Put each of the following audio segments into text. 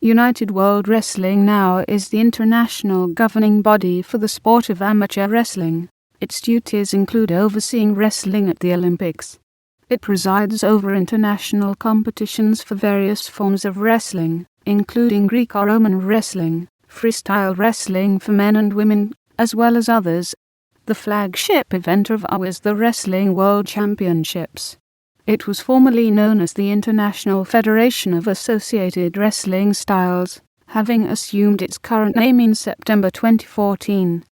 United World Wrestling now is the international governing body for the sport of amateur wrestling. Its duties include overseeing wrestling at the Olympics. It presides over international competitions for various forms of wrestling, including Greco-Roman wrestling, freestyle wrestling for men and women, as well as others. The flagship event of AWA is the Wrestling World Championships. It was formerly known as the International Federation of Associated Wrestling Styles, having assumed its current name in September 2014.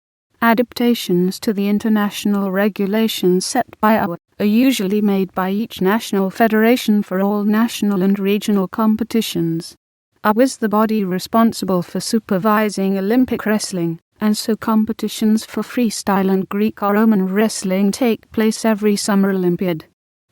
Adaptations to the international regulations set by AWA are usually made by each national federation for all national and regional competitions. AWA is the body responsible for supervising Olympic wrestling, and so competitions for freestyle and Greco-Roman wrestling take place every Summer Olympiad.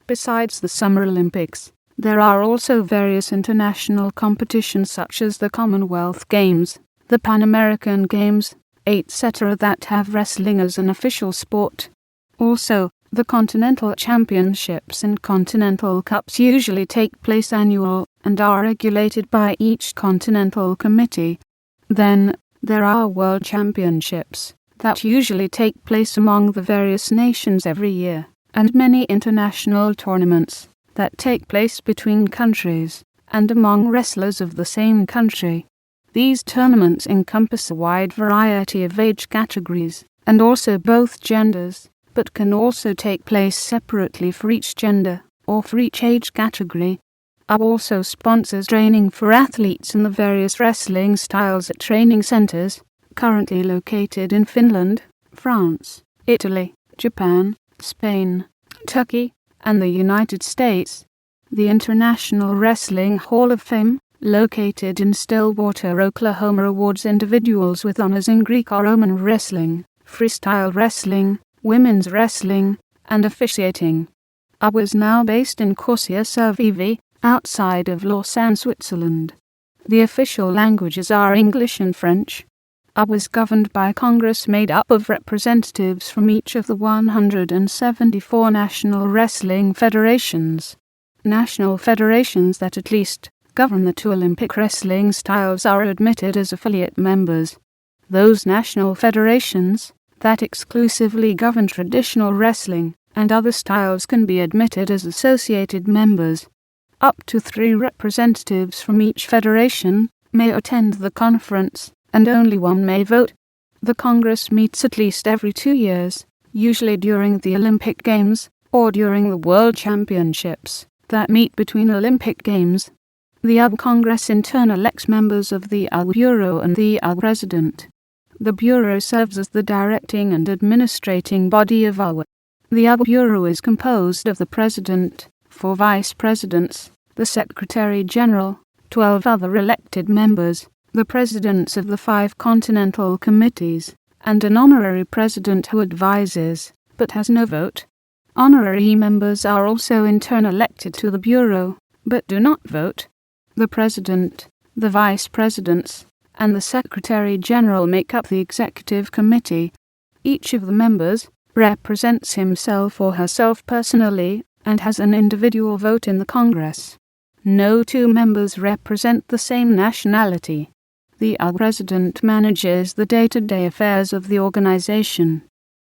Besides the Summer Olympics, there are also various international competitions such as the Commonwealth Games, the Pan American Games, etc. that have wrestling as an official sport. Also, the Continental Championships and Continental Cups usually take place annual and are regulated by each Continental Committee. Then, there are World Championships that usually take place among the various nations every year, and many international tournaments that take place between countries and among wrestlers of the same country. These tournaments encompass a wide variety of age categories and also both genders, but can also take place separately for each gender or for each age category. AWA also sponsors training for athletes in the various wrestling styles at training centers, currently located in Finland, France, Italy, Japan, Spain, Turkey, and the United States. The International Wrestling Hall of Fame, located in Stillwater, Oklahoma, awards individuals with honors in Greco-Roman wrestling, freestyle wrestling, women's wrestling, and officiating. AWA is now based in Corsia-sur-Vevey, outside of Lausanne, Switzerland. The official languages are English and French. AWA is governed by Congress made up of representatives from each of the 174 national wrestling federations. National federations that at least govern the two Olympic wrestling styles are admitted as affiliate members. Those national federations that exclusively govern traditional wrestling and other styles can be admitted as associated members. Up to 3 representatives from each federation may attend the conference, and only one may vote. The Congress meets at least every 2 years, usually during the Olympic Games or during the World Championships that meet between Olympic Games. The AWA Congress in turn elects members of the AWA Bureau and the AWA President. The Bureau serves as the directing and administrating body of AWA. The AWA Bureau is composed of the President, 4 Vice Presidents, the Secretary General, 12 other elected members, the Presidents of the 5 Continental Committees, and an honorary President who advises, but has no vote. Honorary members are also in turn elected to the Bureau, but do not vote. The President, the Vice Presidents, and the Secretary General make up the Executive Committee. Each of the members represents himself or herself personally and has an individual vote in the Congress. No 2 members represent the same nationality. The AWA President manages the day-to-day affairs of the organization.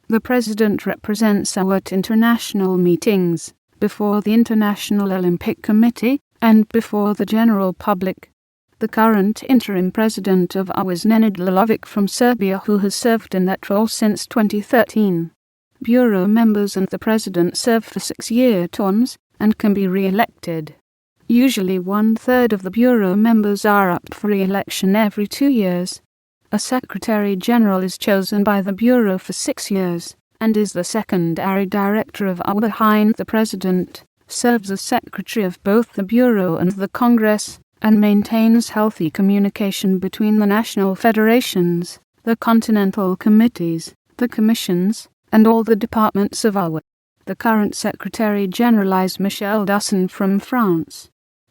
The President represents AWA at international meetings, before the International Olympic Committee, and before the general public. The current interim president of AWA is Nenad Lalovic from Serbia, who has served in that role since 2013. Bureau members and the president serve for 6-year terms and can be re-elected. Usually 1/3 of the Bureau members are up for re-election every 2 years. A Secretary General is chosen by the Bureau for 6 years, and is the secondary director of AWA behind the President, serves as Secretary of both the Bureau and the Congress, and maintains healthy communication between the national federations, the continental committees, the commissions, and all the departments of AWA. The current Secretary General is Michel Dussin from France.